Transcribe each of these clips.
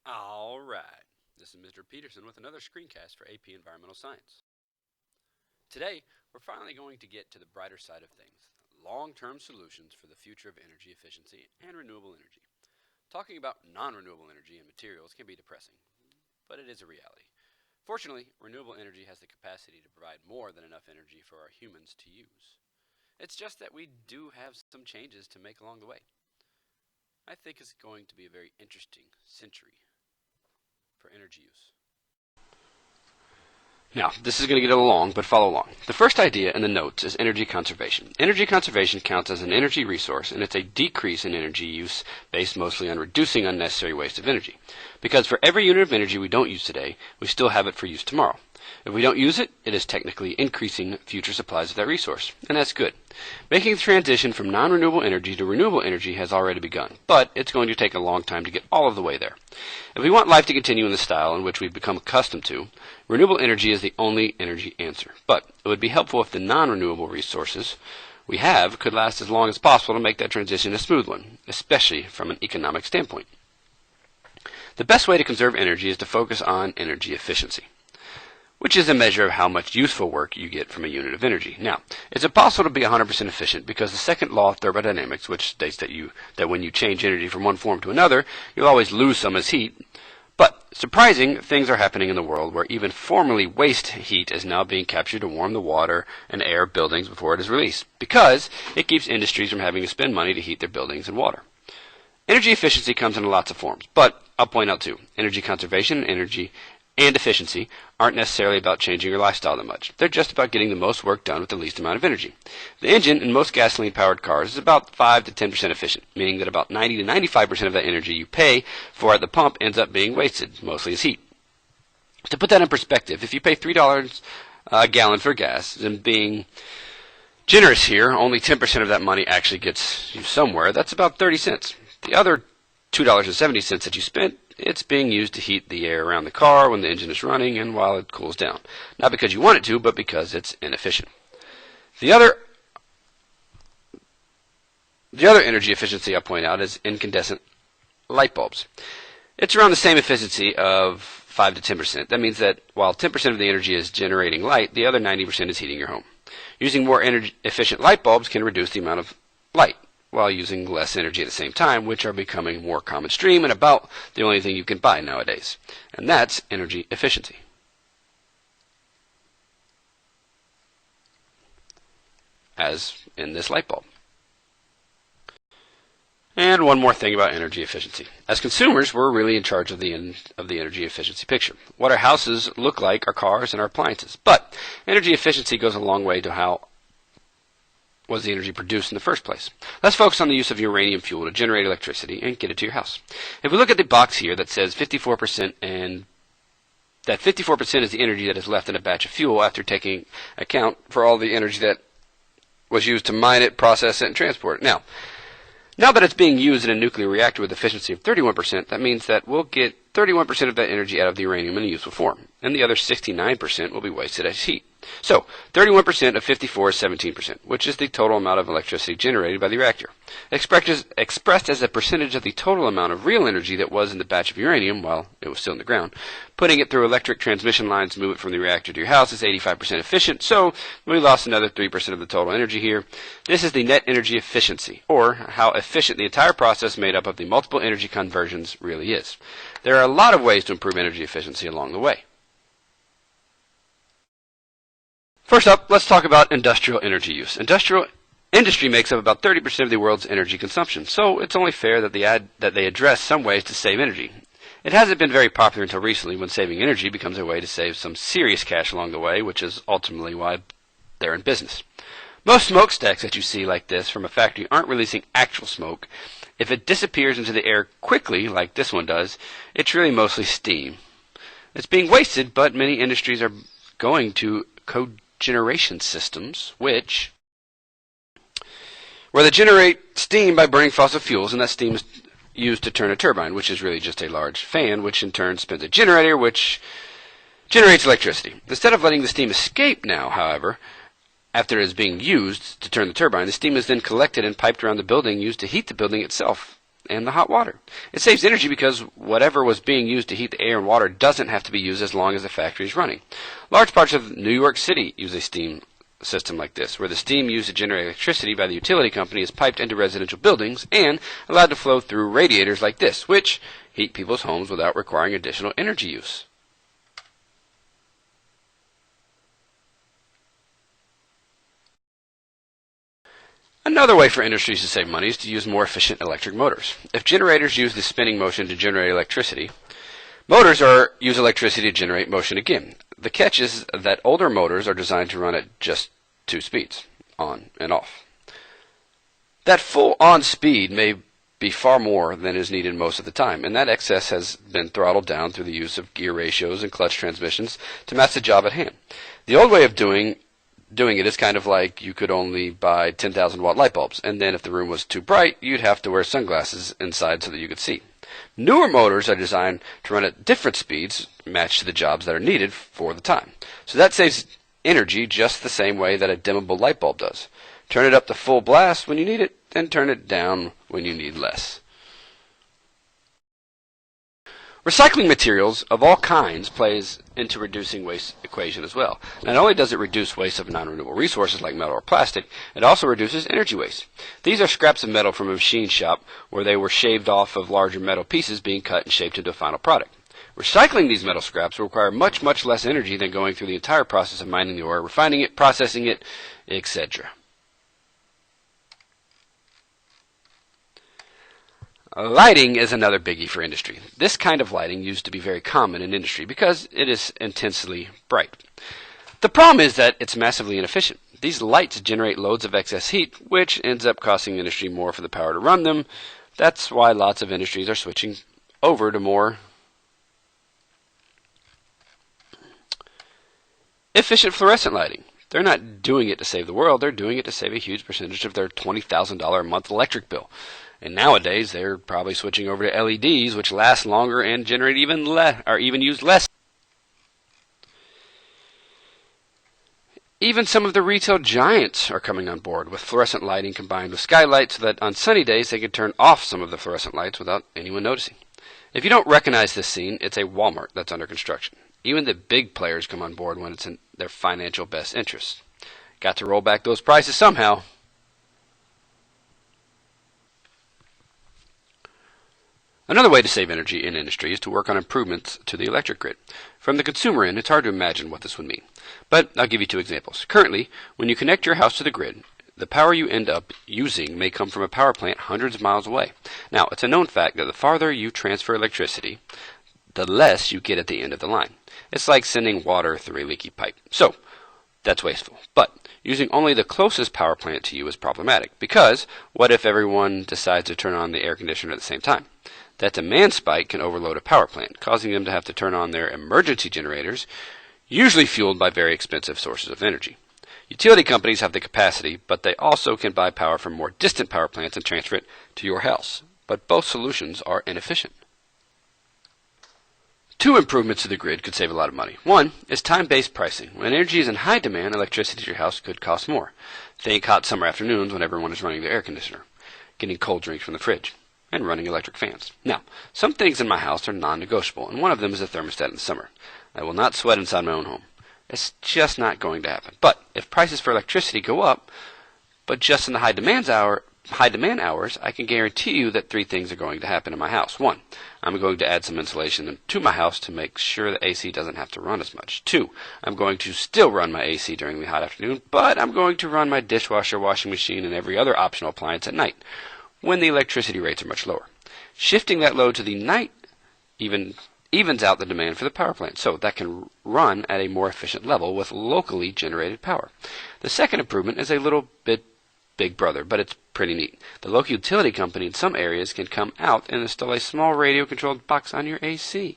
All right, this is Mr. Peterson with another screencast for AP Environmental Science. Today, we're finally going to get to the brighter side of things, long-term solutions for the future of energy efficiency and renewable energy. Talking about non-renewable energy and materials can be depressing, but it is a reality. Fortunately, renewable energy has the capacity to provide more than enough energy for our humans to use. It's just that we do have some changes to make along the way. I think it's going to be a very interesting century for energy use. Now, this is going to get a little long, but follow along. The first idea in the notes is energy conservation. Energy conservation counts as an energy resource, and it's a decrease in energy use based mostly on reducing unnecessary waste of energy. Because for every unit of energy we don't use today, we still have it for use tomorrow. If we don't use it, it is technically increasing future supplies of that resource, and that's good. Making the transition from non-renewable energy to renewable energy has already begun, but it's going to take a long time to get all of the way there. If we want life to continue in the style in which we've become accustomed to, renewable energy is the only energy answer. But it would be helpful if the non-renewable resources we have could last as long as possible to make that transition a smooth one, especially from an economic standpoint. The best way to conserve energy is to focus on energy efficiency, which is a measure of how much useful work you get from a unit of energy. Now, it's impossible to be 100% efficient because the second law of thermodynamics, which states that when you change energy from one form to another, you'll always lose some as heat. But surprising things are happening in the world where even formerly waste heat is now being captured to warm the water and air of buildings before it is released, because it keeps industries from having to spend money to heat their buildings and water. Energy efficiency comes in lots of forms, but I'll point out too, energy conservation and efficiency aren't necessarily about changing your lifestyle that much. They're just about getting the most work done with the least amount of energy. The engine in most gasoline-powered cars is about 5 to 10% efficient, meaning that about 90 to 95% of that energy you pay for at the pump ends up being wasted, mostly as heat. To put that in perspective, if you pay $3 a gallon for gas, and being generous here, only 10% of that money actually gets you somewhere, that's about 30 cents. The other $2.70 that you spent, it's being used to heat the air around the car when the engine is running and while it cools down. Not because you want it to, but because it's inefficient. The other energy efficiency I point out is incandescent light bulbs. It's around the same efficiency of 5 to 10%. That means that while 10% of the energy is generating light, the other 90% is heating your home. Using more energy efficient light bulbs can reduce the amount of light, while using less energy at the same time, which are becoming more common stream and about the only thing you can buy nowadays. And that's energy efficiency. As in this light bulb. And one more thing about energy efficiency. As consumers, we're really in charge of the energy efficiency picture. What our houses look like, our cars, and our appliances. But energy efficiency goes a long way to how was the energy produced in the first place. Let's focus on the use of uranium fuel to generate electricity and get it to your house. If we look at the box here that says 54% and that 54% is the energy that is left in a batch of fuel after taking account for all the energy that was used to mine it, process it, and transport it. Now that it's being used in a nuclear reactor with efficiency of 31%, that means that we'll get 31% of that energy out of the uranium in a useful form, and the other 69% will be wasted as heat. So, 31% of 54 is 17%, which is the total amount of electricity generated by the reactor. Expressed as a percentage of the total amount of real energy that was in the batch of uranium while it was still in the ground, putting it through electric transmission lines to move it from the reactor to your house is 85% efficient, so we lost another 3% of the total energy here. This is the net energy efficiency, or how efficient the entire process made up of the multiple energy conversions really is. There are a lot of ways to improve energy efficiency along the way. First up, let's talk about industrial energy use. Industry makes up about 30% of the world's energy consumption, so it's only fair that they address some ways to save energy. It hasn't been very popular until recently, when saving energy becomes a way to save some serious cash along the way, which is ultimately why they're in business. Most smokestacks that you see like this from a factory aren't releasing actual smoke. If it disappears into the air quickly, like this one does, it's really mostly steam. It's being wasted, but many industries are going to cogeneration systems, where they generate steam by burning fossil fuels, and that steam is used to turn a turbine, which is really just a large fan, which in turn spins a generator, which generates electricity. Instead of letting the steam escape now, however, after it is being used to turn the turbine, the steam is then collected and piped around the building, used to heat the building itself. and the hot water. It saves energy because whatever was being used to heat the air and water doesn't have to be used as long as the factory is running. Large parts of New York City use a steam system like this, where the steam used to generate electricity by the utility company is piped into residential buildings and allowed to flow through radiators like this, which heat people's homes without requiring additional energy use. Another way for industries to save money is to use more efficient electric motors. If generators use the spinning motion to generate electricity, motors use electricity to generate motion again. The catch is that older motors are designed to run at just 2 speeds, on and off. That full on speed may be far more than is needed most of the time, and that excess has been throttled down through the use of gear ratios and clutch transmissions to match the job at hand. The old way of doing it is kind of like you could only buy 10,000 watt light bulbs, and then if the room was too bright, you'd have to wear sunglasses inside so that you could see. Newer motors are designed to run at different speeds, matched to the jobs that are needed for the time. So that saves energy just the same way that a dimmable light bulb does. Turn it up to full blast when you need it, and turn it down when you need less. Recycling materials of all kinds plays into reducing waste equation as well. Not only does it reduce waste of non-renewable resources like metal or plastic, it also reduces energy waste. These are scraps of metal from a machine shop where they were shaved off of larger metal pieces being cut and shaped into a final product. Recycling these metal scraps will require much, much less energy than going through the entire process of mining the ore, refining it, processing it, etc. Lighting is another biggie for industry. This kind of lighting used to be very common in industry because it is intensely bright. The problem is that it's massively inefficient. These lights generate loads of excess heat, which ends up costing industry more for the power to run them. That's why lots of industries are switching over to more efficient fluorescent lighting. They're not doing it to save the world, they're doing it to save a huge percentage of their $20,000 a month electric bill. And nowadays, they're probably switching over to LEDs, which last longer and generate even less, or even use less. Even some of the retail giants are coming on board with fluorescent lighting combined with skylights so that on sunny days they can turn off some of the fluorescent lights without anyone noticing. If you don't recognize this scene, it's a Walmart that's under construction. Even the big players come on board when it's in their financial best interest. Got to roll back those prices somehow. Another way to save energy in industry is to work on improvements to the electric grid. From the consumer end, it's hard to imagine what this would mean. But I'll give you 2 examples. Currently, when you connect your house to the grid, the power you end up using may come from a power plant hundreds of miles away. Now, it's a known fact that the farther you transfer electricity, the less you get at the end of the line. It's like sending water through a leaky pipe. So, that's wasteful. But using only the closest power plant to you is problematic, because what if everyone decides to turn on the air conditioner at the same time? That demand spike can overload a power plant, causing them to have to turn on their emergency generators, usually fueled by very expensive sources of energy. Utility companies have the capacity, but they also can buy power from more distant power plants and transfer it to your house. But both solutions are inefficient. 2 improvements to the grid could save a lot of money. 1 is time-based pricing. When energy is in high demand, electricity to your house could cost more. Think hot summer afternoons when everyone is running their air conditioner, getting cold drinks from the fridge, and running electric fans. Now, some things in my house are non-negotiable, and one of them is a thermostat in the summer. I will not sweat inside my own home. It's just not going to happen. But if prices for electricity go up, but just in the high demand hours, I can guarantee you that 3 things are going to happen in my house. 1, I'm going to add some insulation to my house to make sure the AC doesn't have to run as much. 2, I'm going to still run my AC during the hot afternoon, but I'm going to run my dishwasher, washing machine, and every other optional appliance at night, when the electricity rates are much lower. Shifting that load to the night evens out the demand for the power plant, so that can run at a more efficient level with locally generated power. The second improvement is a little bit Big Brother, but it's pretty neat. The local utility company in some areas can come out and install a small radio-controlled box on your AC.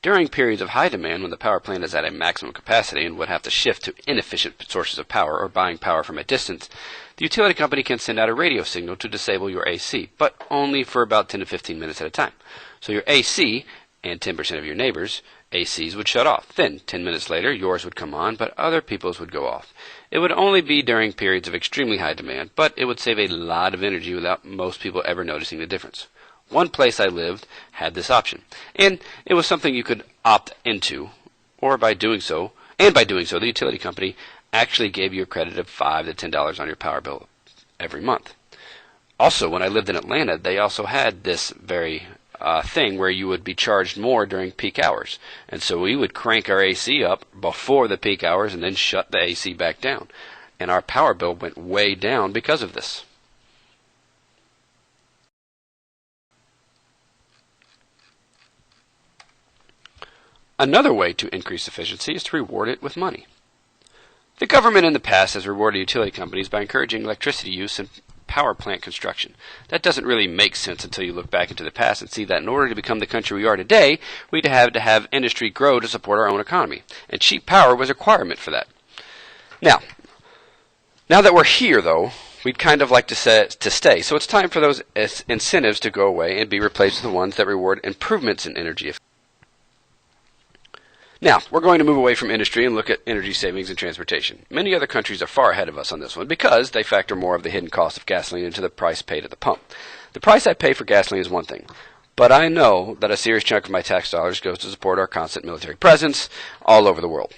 During periods of high demand, when the power plant is at a maximum capacity and would have to shift to inefficient sources of power or buying power from a distance, the utility company can send out a radio signal to disable your AC, but only for about 10 to 15 minutes at a time. So your AC, and 10% of your neighbors' ACs would shut off. Then, 10 minutes later, yours would come on, but other people's would go off. It would only be during periods of extremely high demand, but it would save a lot of energy without most people ever noticing the difference. One place I lived had this option, and it was something you could opt into, by doing so, the utility company actually gave you a credit of $5 to $10 on your power bill every month. Also, when I lived in Atlanta, they also had this very thing where you would be charged more during peak hours. And so we would crank our AC up before the peak hours and then shut the AC back down. And our power bill went way down because of this. Another way to increase efficiency is to reward it with money. The government in the past has rewarded utility companies by encouraging electricity use and power plant construction. That doesn't really make sense until you look back into the past and see that in order to become the country we are today, we'd have to have industry grow to support our own economy. And cheap power was a requirement for that. Now that we're here, though, we'd kind of like to stay. So it's time for those incentives to go away and be replaced with the ones that reward improvements in energy efficiency. Now, we're going to move away from industry and look at energy savings in transportation. Many other countries are far ahead of us on this one because they factor more of the hidden cost of gasoline into the price paid at the pump. The price I pay for gasoline is one thing, but I know that a serious chunk of my tax dollars goes to support our constant military presence all over the world.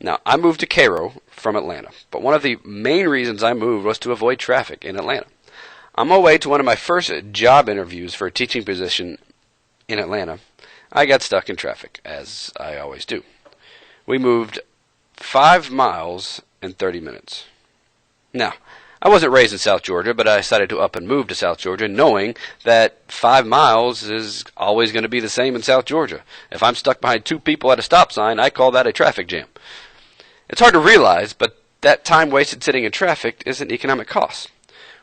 Now, I moved to Cairo from Atlanta, but one of the main reasons I moved was to avoid traffic in Atlanta. On my way to one of my first job interviews for a teaching position in Atlanta, I got stuck in traffic, as I always do. We moved 5 miles in 30 minutes. Now, I wasn't raised in South Georgia, but I decided to up and move to South Georgia, knowing that 5 miles is always going to be the same in South Georgia. If I'm stuck behind 2 people at a stop sign, I call that a traffic jam. It's hard to realize, but that time wasted sitting in traffic is an economic cost.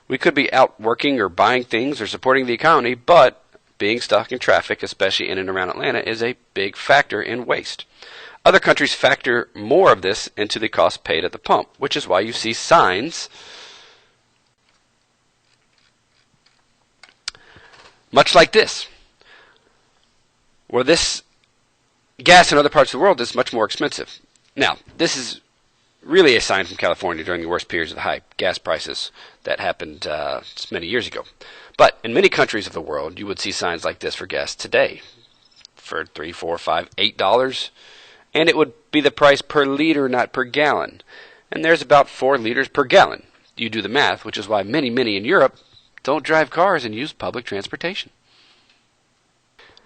We could be out working or buying things or supporting the economy, but being stuck in traffic, especially in and around Atlanta, is a big factor in waste. Other countries factor more of this into the cost paid at the pump, which is why you see signs much like this, where this gas in other parts of the world is much more expensive. Now, this is really a sign from California during the worst periods of the high gas prices that happened many years ago. But in many countries of the world, you would see signs like this for gas today for $3, $4, $5, $8, and it would be the price per liter, not per gallon. And there's about 4 liters per gallon. You do the math, which is why many in Europe don't drive cars and use public transportation.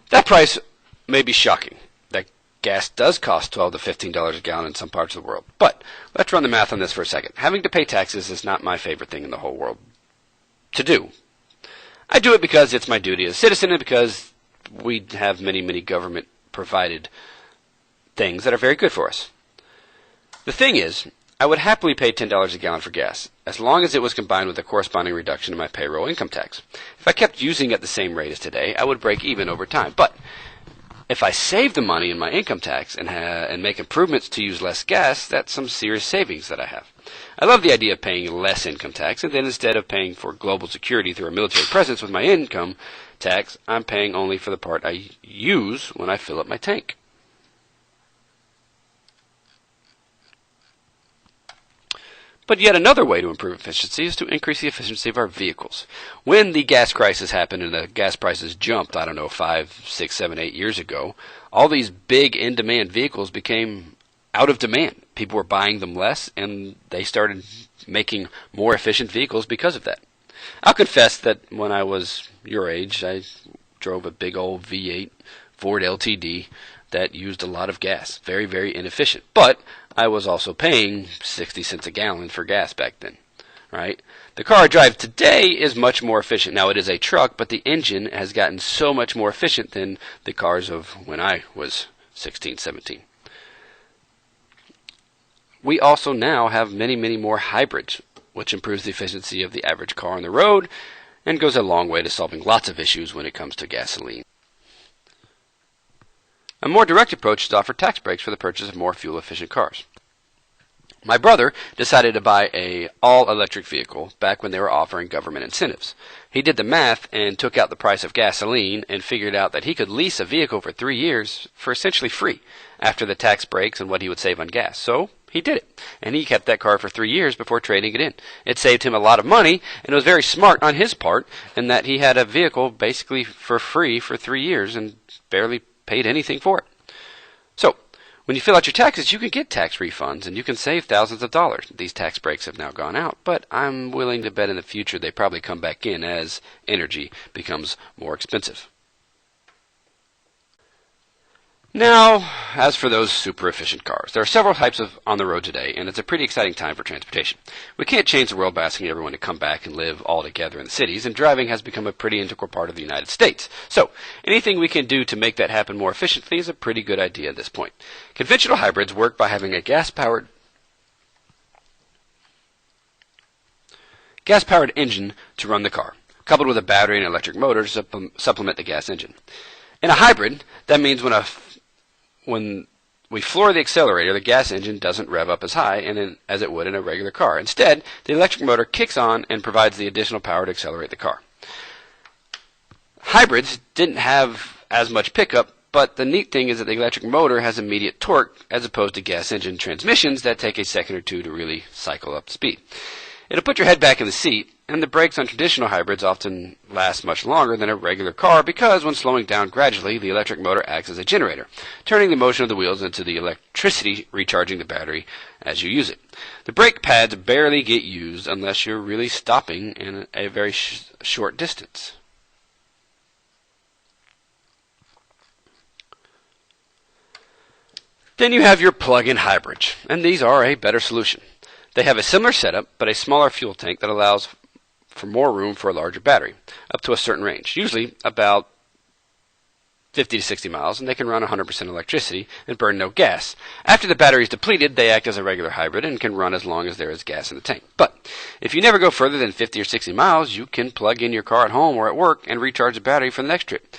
That price may be shocking. That gas does cost $12 to $15 a gallon in some parts of the world. But let's run the math on this for a second. Having to pay taxes is not my favorite thing in the whole world to do. I do it because it's my duty as a citizen and because we have many government-provided things that are very good for us. The thing is, I would happily pay $10 a gallon for gas, as long as it was combined with a corresponding reduction in my payroll income tax. If I kept using it at the same rate as today, I would break even over time. But if I save the money in my income tax and make improvements to use less gas, that's some serious savings that I have. I love the idea of paying less income tax, and then instead of paying for global security through a military presence with my income tax, I'm paying only for the part I use when I fill up my tank. But yet another way to improve efficiency is to increase the efficiency of our vehicles. When the gas crisis happened and the gas prices jumped, 5, 6, 7, 8 years ago, all these big in-demand vehicles became out of demand. People were buying them less, and they started making more efficient vehicles because of that. I'll confess that when I was your age, I drove a big old V8 Ford LTD that used a lot of gas. Very inefficient. But I was also paying 60 cents a gallon for gas back then, right? The car I drive today is much more efficient. Now, it is a truck, but the engine has gotten so much more efficient than the cars of when I was 16, 17. We also now have many more hybrids, which improves the efficiency of the average car on the road and goes a long way to solving lots of issues when it comes to gasoline. A more direct approach is to offer tax breaks for the purchase of more fuel-efficient cars. My brother decided to buy a all-electric vehicle back when they were offering government incentives. He did the math and took out the price of gasoline and figured out that he could lease a vehicle for 3 years for essentially free after the tax breaks and what he would save on gas. So he did it, and he kept that car for 3 years before trading it in. It saved him a lot of money, and it was very smart on his part in that he had a vehicle basically for free for 3 years and barely paid anything for it. So, when you fill out your taxes, you can get tax refunds, and you can save thousands of dollars. These tax breaks have now gone out, but I'm willing to bet in the future they probably come back in as energy becomes more expensive. Now, as for those super efficient cars, there are several types on the road today, and it's a pretty exciting time for transportation. We can't change the world by asking everyone to come back and live all together in the cities, and driving has become a pretty integral part of the United States. So, anything we can do to make that happen more efficiently is a pretty good idea at this point. Conventional hybrids work by having a gas-powered engine to run the car, coupled with a battery and electric motor to supplement the gas engine. In a hybrid, that means when we floor the accelerator, the gas engine doesn't rev up as high as it would in a regular car. Instead, the electric motor kicks on and provides the additional power to accelerate the car. Hybrids didn't have as much pickup, but the neat thing is that the electric motor has immediate torque as opposed to gas engine transmissions that take a second or two to really cycle up to speed. It'll put your head back in the seat, and the brakes on traditional hybrids often last much longer than a regular car because when slowing down gradually, the electric motor acts as a generator, turning the motion of the wheels into the electricity recharging the battery as you use it. The brake pads barely get used unless you're really stopping in a very short distance. Then you have your plug-in hybrids, and these are a better solution. They have a similar setup, but a smaller fuel tank that allows for more room for a larger battery, up to a certain range, usually about 50 to 60 miles, and they can run 100% electricity and burn no gas. After the battery is depleted, they act as a regular hybrid and can run as long as there is gas in the tank. But if you never go further than 50 or 60 miles, you can plug in your car at home or at work and recharge the battery for the next trip.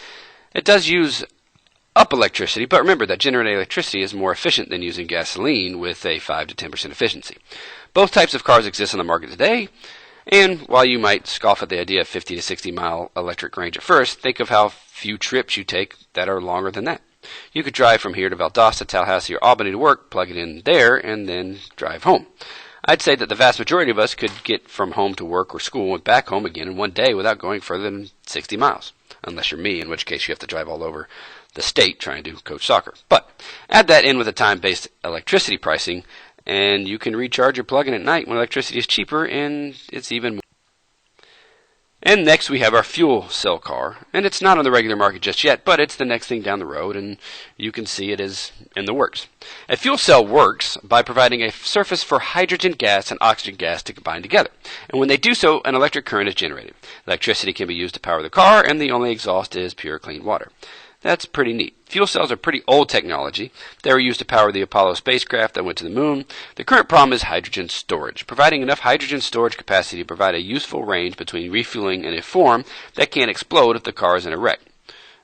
It does use up electricity, but remember that generating electricity is more efficient than using gasoline with a 5 to 10% efficiency. Both types of cars exist on the market today, and while you might scoff at the idea of 50 to 60 mile electric range at first, think of how few trips you take that are longer than that. You could drive from here to Valdosta, Tallahassee, or Albany to work, plug it in there, and then drive home. I'd say that the vast majority of us could get from home to work or school and back home again in one day without going further than 60 miles, unless you're me, in which case you have to drive all over the state trying to coach soccer. But add that in with a time-based electricity pricing, and you can recharge your plug-in at night when electricity is cheaper, and it's even more. And next we have our fuel cell car, and it's not on the regular market just yet, but it's the next thing down the road, and you can see it is in the works. A fuel cell works by providing a surface for hydrogen gas and oxygen gas to combine together, and when they do so, an electric current is generated. Electricity can be used to power the car, and the only exhaust is pure clean water. That's pretty neat. Fuel cells are pretty old technology. They were used to power the Apollo spacecraft that went to the moon. The current problem is hydrogen storage. Providing enough hydrogen storage capacity to provide a useful range between refueling in a form that can't explode if the car is in a wreck.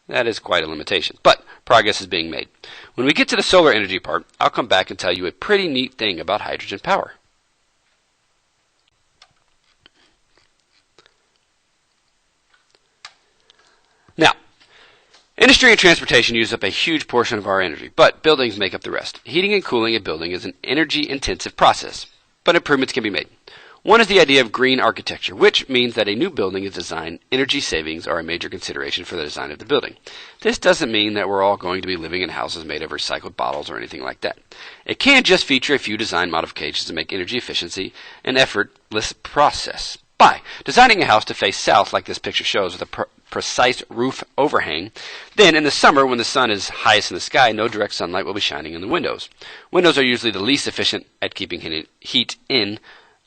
That is quite a limitation, but progress is being made. When we get to the solar energy part, I'll come back and tell you a pretty neat thing about hydrogen power. Now, industry and transportation use up a huge portion of our energy, but buildings make up the rest. Heating and cooling a building is an energy-intensive process, but improvements can be made. One is the idea of green architecture, which means that a new building is designed. Energy savings are a major consideration for the design of the building. This doesn't mean that we're all going to be living in houses made of recycled bottles or anything like that. It can just feature a few design modifications to make energy efficiency an effortless process. By designing a house to face south like this picture shows with a precise roof overhang, then in the summer when the sun is highest in the sky, no direct sunlight will be shining in the windows. Windows are usually the least efficient at keeping heat in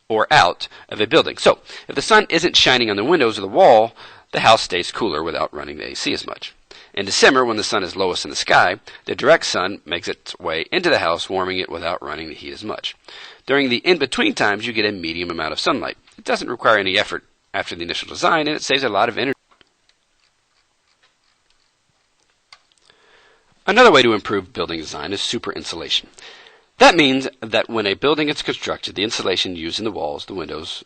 or out of a building. So, if the sun isn't shining on the windows or the wall, the house stays cooler without running the AC as much. In December, when the sun is lowest in the sky, the direct sun makes its way into the house, warming it without running the heat as much. During the in-between times, you get a medium amount of sunlight. It doesn't require any effort after the initial design, and it saves a lot of energy. Another way to improve building design is super insulation. That means that when a building is constructed, the insulation used in the walls, the windows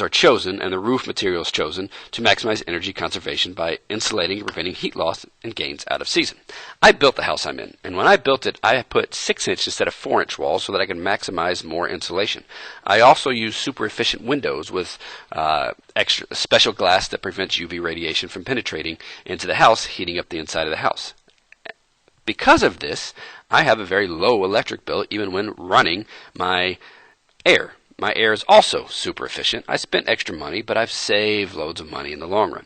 are chosen and the roof material is chosen to maximize energy conservation by insulating and preventing heat loss and gains out of season. I built the house I'm in, and when I built it, I put 6-inch instead of 4-inch walls so that I could maximize more insulation. I also use super efficient windows with extra special glass that prevents UV radiation from penetrating into the house, heating up the inside of the house. Because of this, I have a very low electric bill even when running my air. My air is also super efficient. I spent extra money, but I've saved loads of money in the long run.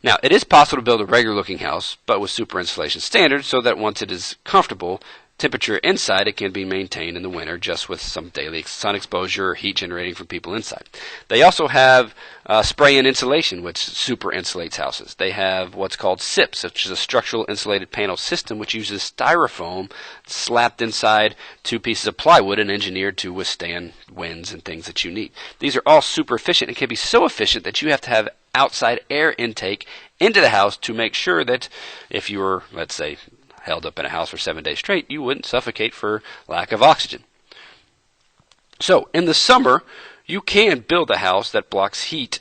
Now, it is possible to build a regular looking house, but with super insulation standards, so that once it is comfortable temperature inside, it can be maintained in the winter just with some daily sun exposure or heat generating from people inside. They also have spray-in insulation, which super insulates houses. They have what's called SIPs, which is a structural insulated panel system, which uses styrofoam slapped inside 2 pieces of plywood and engineered to withstand winds and things that you need. These are all super efficient and can be so efficient that you have to have outside air intake into the house to make sure that if you were, let's say, held up in a house for 7 days straight, you wouldn't suffocate for lack of oxygen. So, in the summer, you can build a house that blocks heat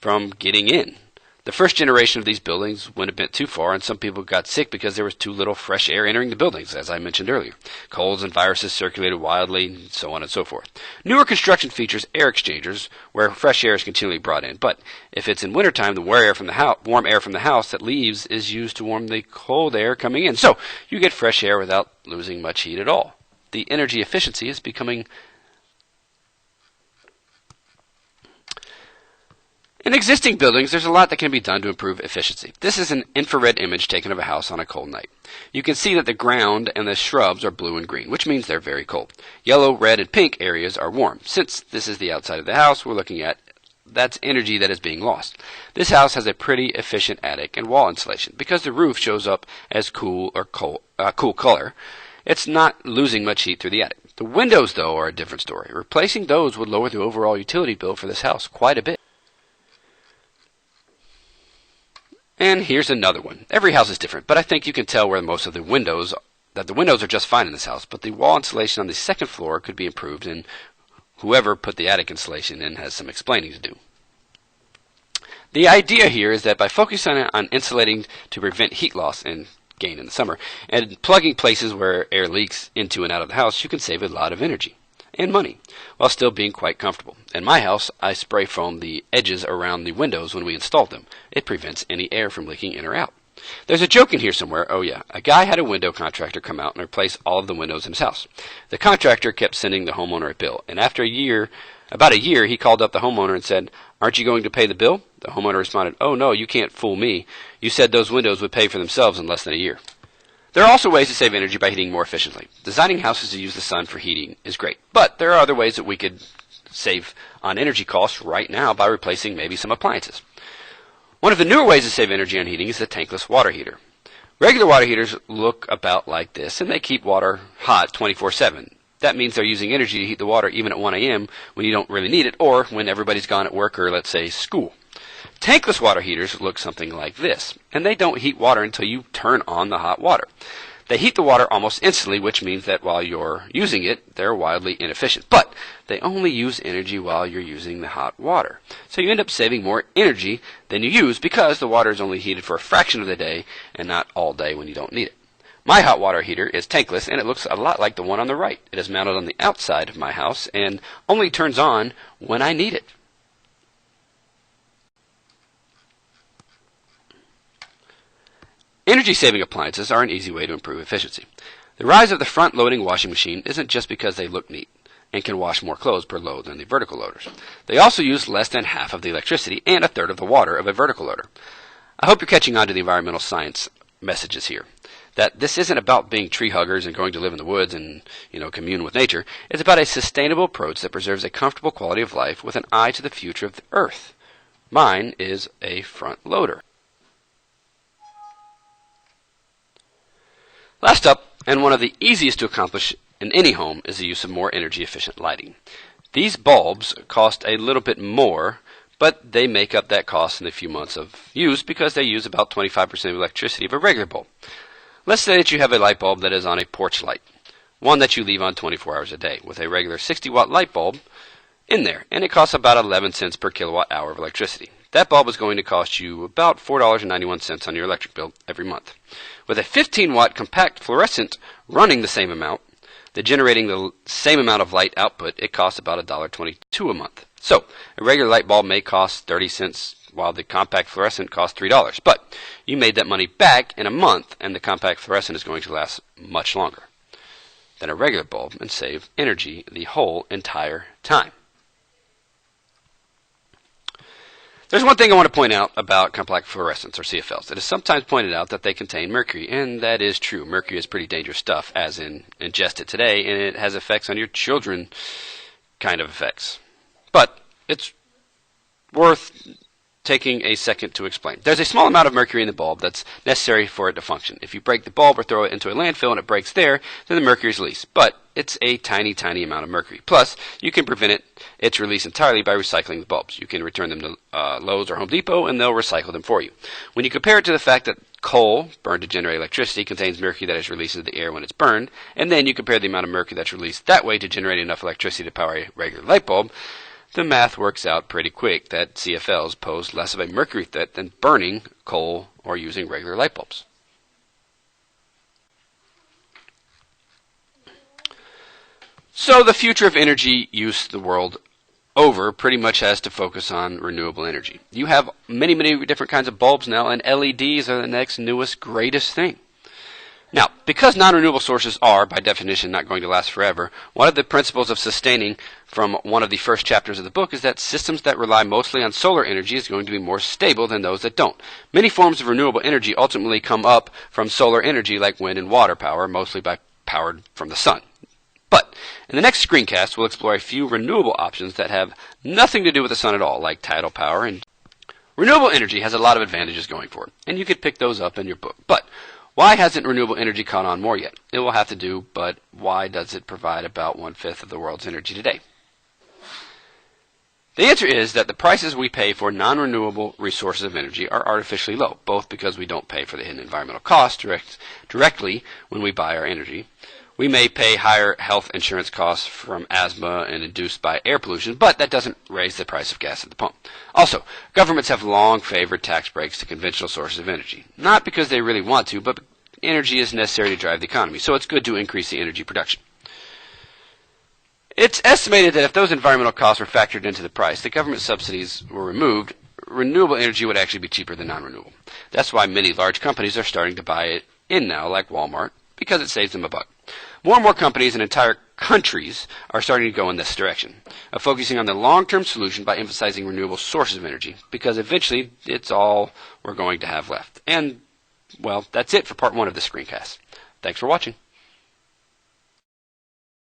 from getting in. The first generation of these buildings went a bit too far, and some people got sick because there was too little fresh air entering the buildings, as I mentioned earlier. Colds and viruses circulated wildly, and so on and so forth. Newer construction features air exchangers, where fresh air is continually brought in. But if it's in wintertime, the warm air from the house that leaves is used to warm the cold air coming in. So you get fresh air without losing much heat at all. The energy efficiency is becoming In existing buildings, there's a lot that can be done to improve efficiency. This is an infrared image taken of a house on a cold night. You can see that the ground and the shrubs are blue and green, which means they're very cold. Yellow, red, and pink areas are warm. Since this is the outside of the house we're looking at, that's energy that is being lost. This house has a pretty efficient attic and wall insulation. Because the roof shows up as cool color, it's not losing much heat through the attic. The windows, though, are a different story. Replacing those would lower the overall utility bill for this house quite a bit. And here's another one. Every house is different, but I think you can tell where most of the windows are just fine in this house, but the wall insulation on the second floor could be improved, and whoever put the attic insulation in has some explaining to do. The idea here is that by focusing on insulating to prevent heat loss and gain in the summer, and plugging places where air leaks into and out of the house, you can save a lot of energy and money while still being quite comfortable. In my house, I spray foam the edges around the windows when we installed them. It prevents any air from leaking in or out. There's a joke in here somewhere. Oh yeah, a guy had a window contractor come out and replace all of the windows in his house. The contractor kept sending the homeowner a bill, and after about a year, he called up the homeowner and said, "Aren't you going to pay the bill?" The homeowner responded, "Oh no, you can't fool me. You said those windows would pay for themselves in less than a year." There are also ways to save energy by heating more efficiently. Designing houses to use the sun for heating is great, but there are other ways that we could save on energy costs right now by replacing maybe some appliances. One of the newer ways to save energy on heating is the tankless water heater. Regular water heaters look about like this, and they keep water hot 24/7. That means they're using energy to heat the water even at 1 a.m. when you don't really need it, or when everybody's gone at work or, let's say, school. Tankless water heaters look something like this, and they don't heat water until you turn on the hot water. They heat the water almost instantly, which means that while you're using it, they're wildly inefficient. But they only use energy while you're using the hot water. So you end up saving more energy than you use because the water is only heated for a fraction of the day and not all day when you don't need it. My hot water heater is tankless, and it looks a lot like the one on the right. It is mounted on the outside of my house and only turns on when I need it. Energy-saving appliances are an easy way to improve efficiency. The rise of the front-loading washing machine isn't just because they look neat and can wash more clothes per load than the vertical loaders. They also use less than half of the electricity and a third of the water of a vertical loader. I hope you're catching on to the environmental science messages here. That this isn't about being tree huggers and going to live in the woods and, commune with nature. It's about a sustainable approach that preserves a comfortable quality of life with an eye to the future of the earth. Mine is a front loader. Last up, and one of the easiest to accomplish in any home, is the use of more energy-efficient lighting. These bulbs cost a little bit more, but they make up that cost in a few months of use because they use about 25% of the electricity of a regular bulb. Let's say that you have a light bulb that is on a porch light. one that you leave on 24 hours a day, with a regular 60-watt light bulb in there, and it costs about 11 cents per kilowatt hour of electricity. That bulb is going to cost you about $4.91 on your electric bill every month. With a 15-watt compact fluorescent running the same amount, generating the same amount of light output, it costs about $1.22 a month. So, a regular light bulb may cost 30 cents, while the compact fluorescent costs $3. But you made that money back in a month, and the compact fluorescent is going to last much longer than a regular bulb and save energy the whole entire time. There's one thing I want to point out about compact fluorescents, or CFLs. It is sometimes pointed out that they contain mercury, and that is true. Mercury is pretty dangerous stuff, as in ingest it today, and it has effects on your children, kind of effects. But it's worth taking a second to explain. There's a small amount of mercury in the bulb that's necessary for it to function. If you break the bulb or throw it into a landfill and it breaks there, then the mercury is released. But it's a tiny, tiny amount of mercury. Plus, you can prevent its release entirely by recycling the bulbs. You can return them to Lowe's or Home Depot, and they'll recycle them for you. When you compare it to the fact that coal, burned to generate electricity, contains mercury that is released into the air when it's burned, and then you compare the amount of mercury that's released that way to generate enough electricity to power a regular light bulb, the math works out pretty quick that CFLs pose less of a mercury threat than burning coal or using regular light bulbs. So the future of energy use the world over pretty much has to focus on renewable energy. You have many, many different kinds of bulbs now, and LEDs are the next newest, greatest thing. Now, because non-renewable sources are, by definition, not going to last forever, one of the principles of sustaining from one of the first chapters of the book is that systems that rely mostly on solar energy is going to be more stable than those that don't. Many forms of renewable energy ultimately come up from solar energy, like wind and water power, mostly powered from the sun. But in the next screencast, we'll explore a few renewable options that have nothing to do with the sun at all, like tidal power. And renewable energy has a lot of advantages going for it, and you could pick those up in your book. But why hasn't renewable energy caught on more yet? It will have to do, but why does it provide about 1/5 of the world's energy today? The answer is that the prices we pay for non-renewable resources of energy are artificially low, both because we don't pay for the hidden environmental costs directly when we buy our energy. We may pay higher health insurance costs from asthma and induced by air pollution, but that doesn't raise the price of gas at the pump. Also, governments have long favored tax breaks to conventional sources of energy. Not because they really want to, but energy is necessary to drive the economy, so it's good to increase the energy production. It's estimated that if those environmental costs were factored into the price, the government subsidies were removed, renewable energy would actually be cheaper than non-renewable. That's why many large companies are starting to buy it in now, like Walmart, because it saves them a buck. More and more companies and entire countries are starting to go in this direction, of focusing on the long-term solution by emphasizing renewable sources of energy, because eventually it's all we're going to have left. And, well, that's it for part 1 of this screencast. Thanks for watching.